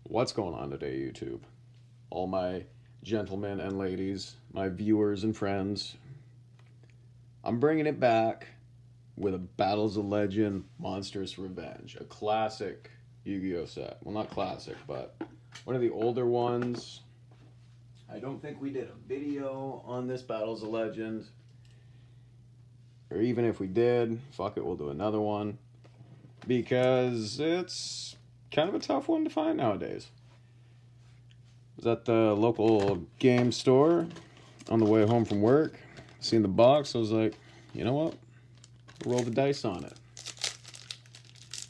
What's going on today, YouTube? All my gentlemen and ladies, my viewers and friends, I'm bringing it back with a Battles of Legend Monstrous Revenge, a classic Yu-Gi-Oh set. Well, not classic, but one of the older ones. I don't think we did a video on this Battles of Legend, or even if we did, fuck it, we'll do another one because it's kind of a tough one to find nowadays. I was at the local game store on the way home from work, seen the box, I was like, you know what? Roll the dice on it.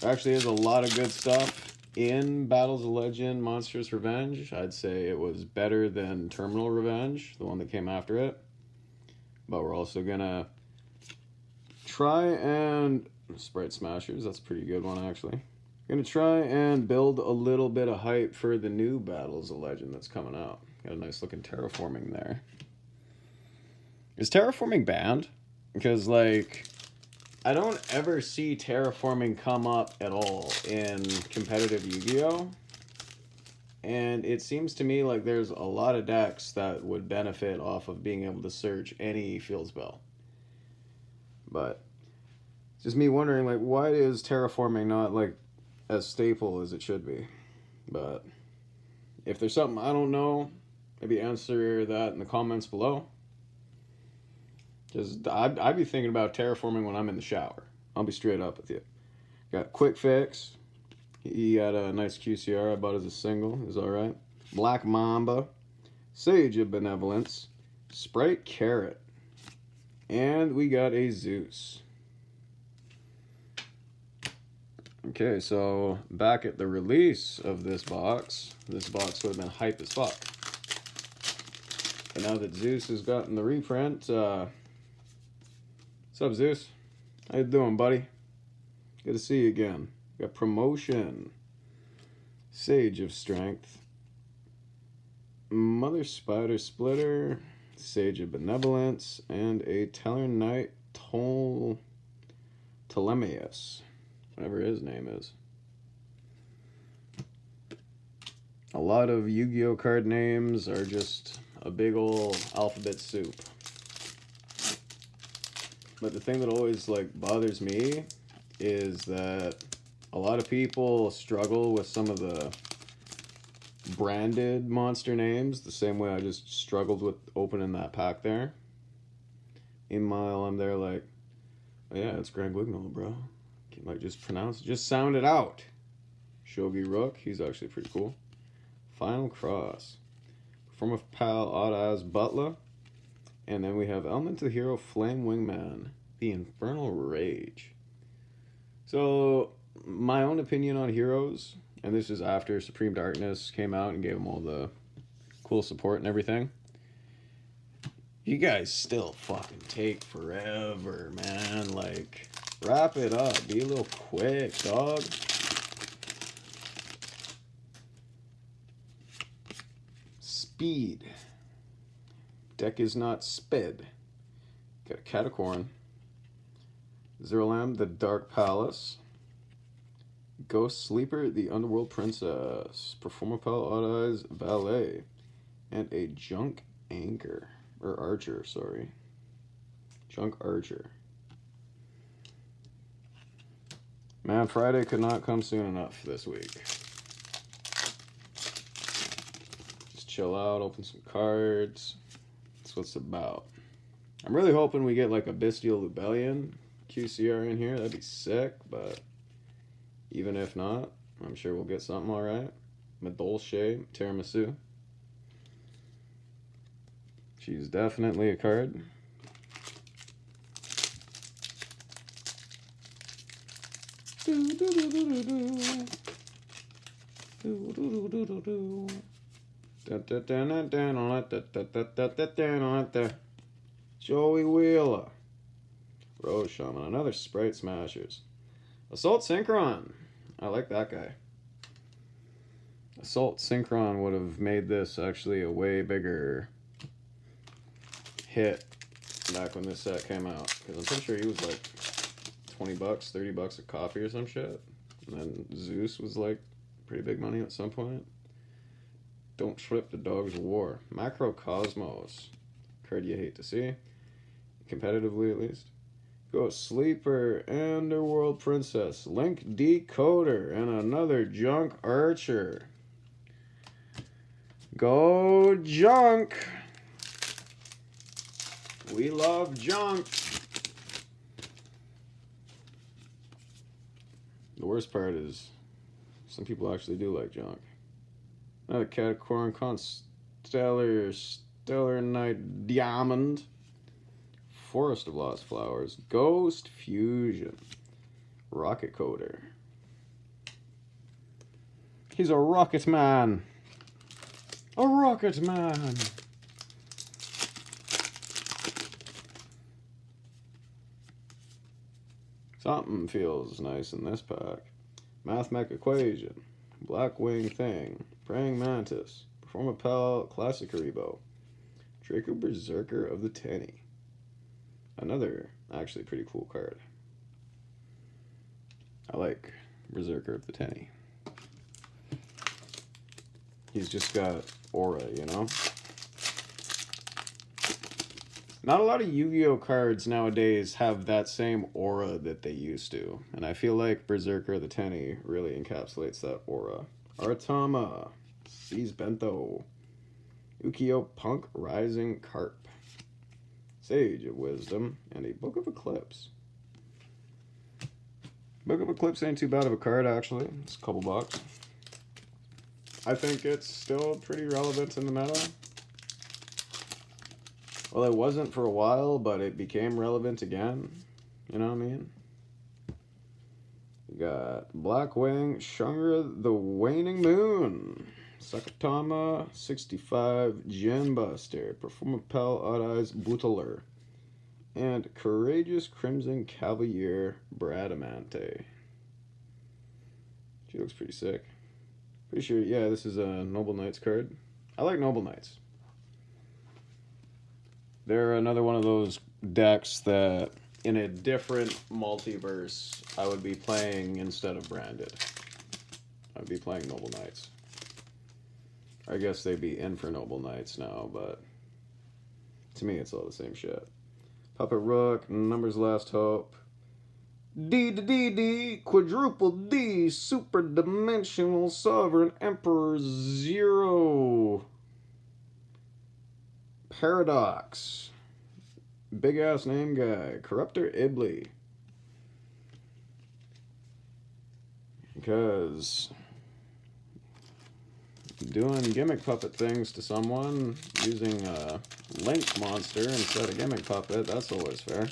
There actually is a lot of good stuff in Battles of Legend Monstrous Revenge. I'd say it was better than Terminal Revenge, the one that came after it. But we're also gonna try and Sprite Smashers, that's a pretty good one actually. Gonna try and build a little bit of hype for the new Battles of Legend that's coming out. Got a nice looking terraforming there. Is terraforming banned? Because like, I don't ever see terraforming come up at all in competitive Yu-Gi-Oh! And it seems to me like there's a lot of decks that would benefit off of being able to search any field spell. But it's just me wondering, like, why is terraforming not like as staple as it should be? But if there's something I don't know, maybe answer that in the comments below. Because I'd be thinking about terraforming when I'm in the shower. I'll be straight up with you. Got Quick Fix. He had a nice QCR I bought as a single. Is alright. Black Mamba. Sage of Benevolence. Sprite Carrot. And we got a Zeus. Okay, so back at the release of this box would have been hype as fuck. But now that Zeus has gotten the reprint, what's up, Zeus? How you doing, buddy? Good to see you again. Got Promotion, Sage of Strength, Mother Spider Splitter, Sage of Benevolence, and a Tellarknight Ptolemaeus. Whatever his name is. A lot of Yu-Gi-Oh card names are just a big ol' alphabet soup. But the thing that always like bothers me is that a lot of people struggle with some of the branded monster names the same way I just struggled with opening that pack there. Meanwhile, I'm there like, oh yeah, it's Greg Wignall, bro. You might just pronounce it, just sound it out. Shogi Rook, he's actually pretty cool. Final Cross. From a pal, Odd-Eyes Butler. And then we have Elemental Hero Flame Wingman, the Infernal Rage. So, my own opinion on heroes, and this is after Supreme Darkness came out and gave them all the cool support and everything. You guys still fucking take forever, man. Like, wrap it up. Be a little quick, dog. Speed. Deck is not sped. Got a Catacorn. Zeralam, the Dark Palace. Ghost Sleeper, the Underworld Princess. Performapal, Odd-Eyes, Valet. And a Junk Anchor. Or Archer, sorry. Junk Archer. Man, Friday could not come soon enough this week. Just chill out, open some cards. That's what it's about. I'm really hoping we get like a Bestial Rebellion QCR in here. That'd be sick, but even if not, I'm sure we'll get something alright. Madolche, Tiramisu. She's definitely a card. Joey Wheeler. Rose Shaman. Another Sprite Smashers. Assault Synchron. I like that guy. Assault Synchron would have made this actually a way bigger hit back when this set came out. Because I'm pretty sure he was like $20, $30 a copy or some shit. And then Zeus was like pretty big money at some point. Don't trip the dog's war. Macrocosmos. Card you hate to see. Competitively, at least. Ghost Sleeper, Underworld Princess, Link Decoder, and another Junk Archer. Go Junk! We love junk! The worst part is some people actually do like junk. Another Catacorin Stellar Night Diamond. Forest of Lost Flowers, Ghost Fusion, Rocket Coder. He's a rocket man. A rocket man. Something feels nice in this pack. Mathmech Equation, Blackwing Thing, Praying Mantis, Performa Pal, Classic Haribo, Draco Berserker of the Tenny. Another actually pretty cool card. I like Berserker of the Tenny. He's just got aura, you know? Not a lot of Yu-Gi-Oh cards nowadays have that same aura that they used to. And I feel like Berserker of the Tenny really encapsulates that aura. Aratama, Seize Bento, Ukiyo Punk Rising Carp, Sage of Wisdom, and a Book of Eclipse. Book of Eclipse ain't too bad of a card, actually. It's a couple bucks. I think it's still pretty relevant in the meta. Well, it wasn't for a while, but it became relevant again. You know what I mean? We got Blackwing, Shungra the Waning Moon, Sakatama 65, Gem Buster, Performa Pal Odd Eyes Butler, and Courageous Crimson Cavalier Bradamante. She looks pretty sick. Pretty sure, yeah, this is a Noble Knights card. I like Noble Knights. They're another one of those decks that, in a different multiverse, I would be playing instead of Branded. I'd be playing Noble Knights. I guess they'd be in for Noble Knights now, but to me it's all the same shit. Puppet Rook, Numbers Last Hope, D, Quadruple D, Super Dimensional Sovereign Emperor Zero, Paradox, big ass name guy, Corruptor Ibly. Because doing gimmick puppet things to someone using a link monster instead of gimmick puppet, that's always fair.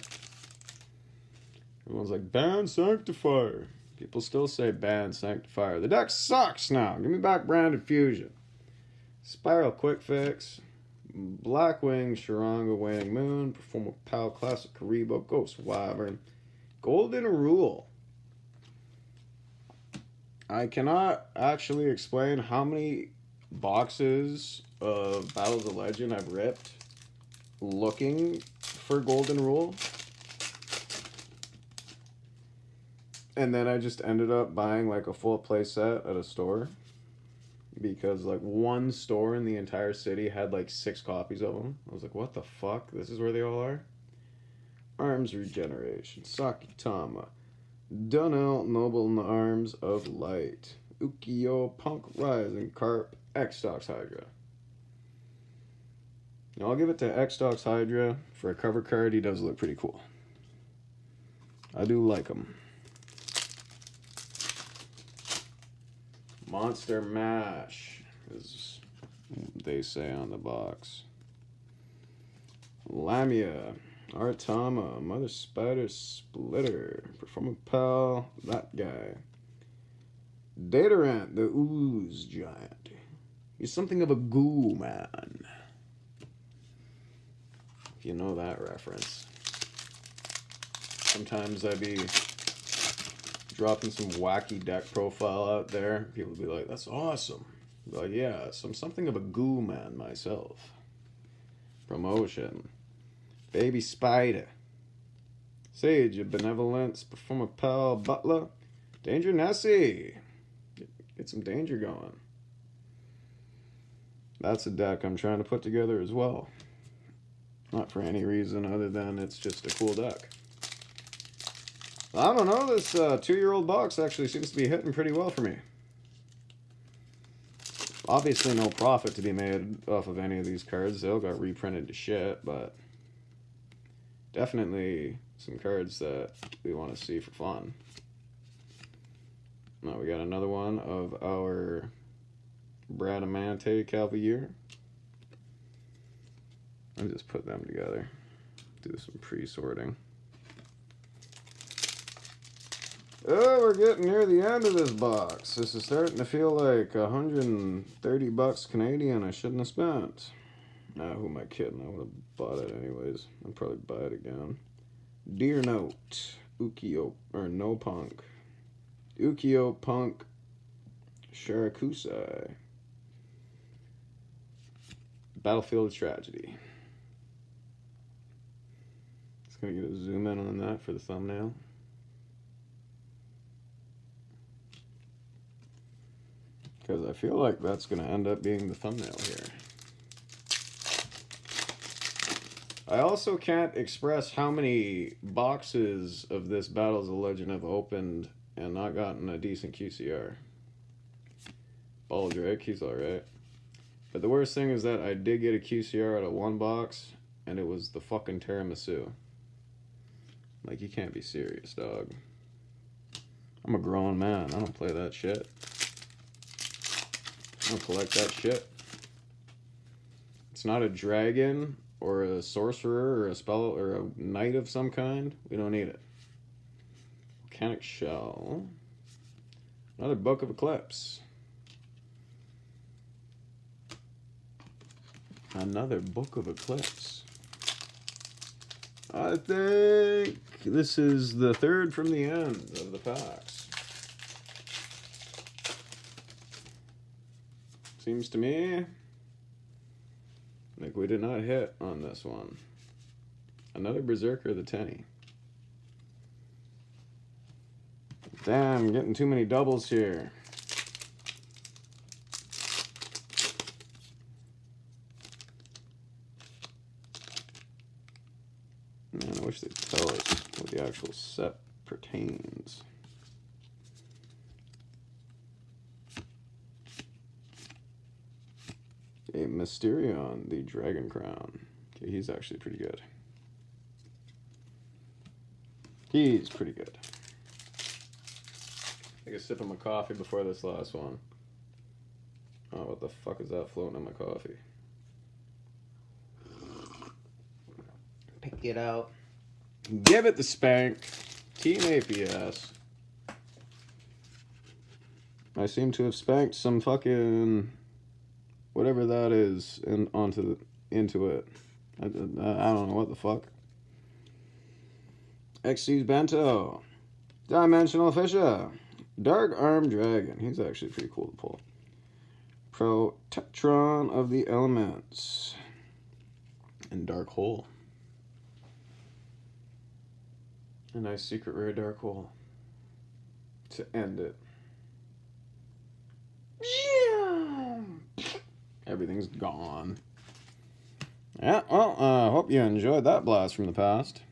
Everyone's like, ban Sanctifier. People still say ban Sanctifier. The deck sucks now. Give me back Branded Fusion. Spiral Quick Fix, Blackwing, Sharanga Waning Moon, Performa Pal, Classic Karibo, Ghost Wyvern, Golden Rule. I cannot actually explain how many boxes of Battles of Legend I've ripped looking for Golden Rule. And then I just ended up buying like a full play set at a store. Because like one store in the entire city had like 6 copies of them. I was like, what the fuck? This is where they all are? Arms Regeneration, Sakitama, Dunel, Noble Arms of Light, Ukiyo, Punk Rising Carp, X-Dox Hydra. Now I'll give it to X-Dox Hydra. For a cover card, he does look pretty cool. I do like him. Monster Mash, as they say on the box. Lamia, Artama, Mother Spider Splitter, Performa Pal, that guy. Datarant, the Ooze Giant. He's something of a goo man. If you know that reference. Sometimes I be dropping some wacky deck profile out there. People be like, that's awesome. Be like, yeah, I'm something of a goo man myself. Promotion. Baby Spider. Sage of Benevolence. Performa Pal Butler. Danger Nessie. Get some danger going. That's a deck I'm trying to put together as well. Not for any reason other than it's just a cool deck. I don't know, this 2-year-old box actually seems to be hitting pretty well for me. Obviously no profit to be made off of any of these cards. They all got reprinted to shit, but definitely some cards that we want to see for fun. Now we got another one of our Bradamante Cavalier. I'll just put them together. Do some pre-sorting. Oh, we're getting near the end of this box. This is starting to feel like 130 bucks Canadian I shouldn't have spent. Nah, who am I kidding? I would have bought it anyways. I'll probably buy it again. Deer Note. Ukio, or No Punk. Ukio Punk Shirakusai. Battlefield Tragedy. Just gonna get a zoom in on that for the thumbnail. Because I feel like that's gonna end up being the thumbnail here. I also can't express how many boxes of this Battles of Legend have opened and not gotten a decent QCR. Baldrake, he's alright. But the worst thing is that I did get a QCR out of one box, and it was the fucking tiramisu. Like, you can't be serious, dog. I'm a grown man. I don't play that shit. I don't collect that shit. It's not a dragon or a sorcerer or a spell or a knight of some kind. We don't need it. Volcanic Shell. Another Book of Eclipse. Another Book of Eclipse. I think this is the third from the end of the packs. Seems to me like we did not hit on this one. Another Berserker the Tenny. Damn, getting too many doubles here. Man, I wish they'd tell us what the actual set pertains. A Mysterion, the Dragon Crown. Okay, he's actually pretty good. He's pretty good. Take a sip of my coffee before this last one. Oh, what the fuck is that floating in my coffee? Pick it out. Give it the spank. Team APS. I seem to have spanked some fucking whatever that is into it. I don't know what the fuck. Xyz Bento. Dimensional Fisher. Dark Arm Dragon. He's actually pretty cool to pull. Protectron of the Elements. And Dark Hole. A nice secret rare Dark Hole. To end it. Everything's gone. Yeah, well, I hope you enjoyed that blast from the past.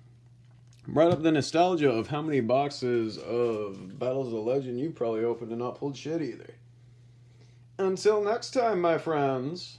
Brought up the nostalgia of how many boxes of Battles of Legend you probably opened and not pulled shit either. Until next time, my friends.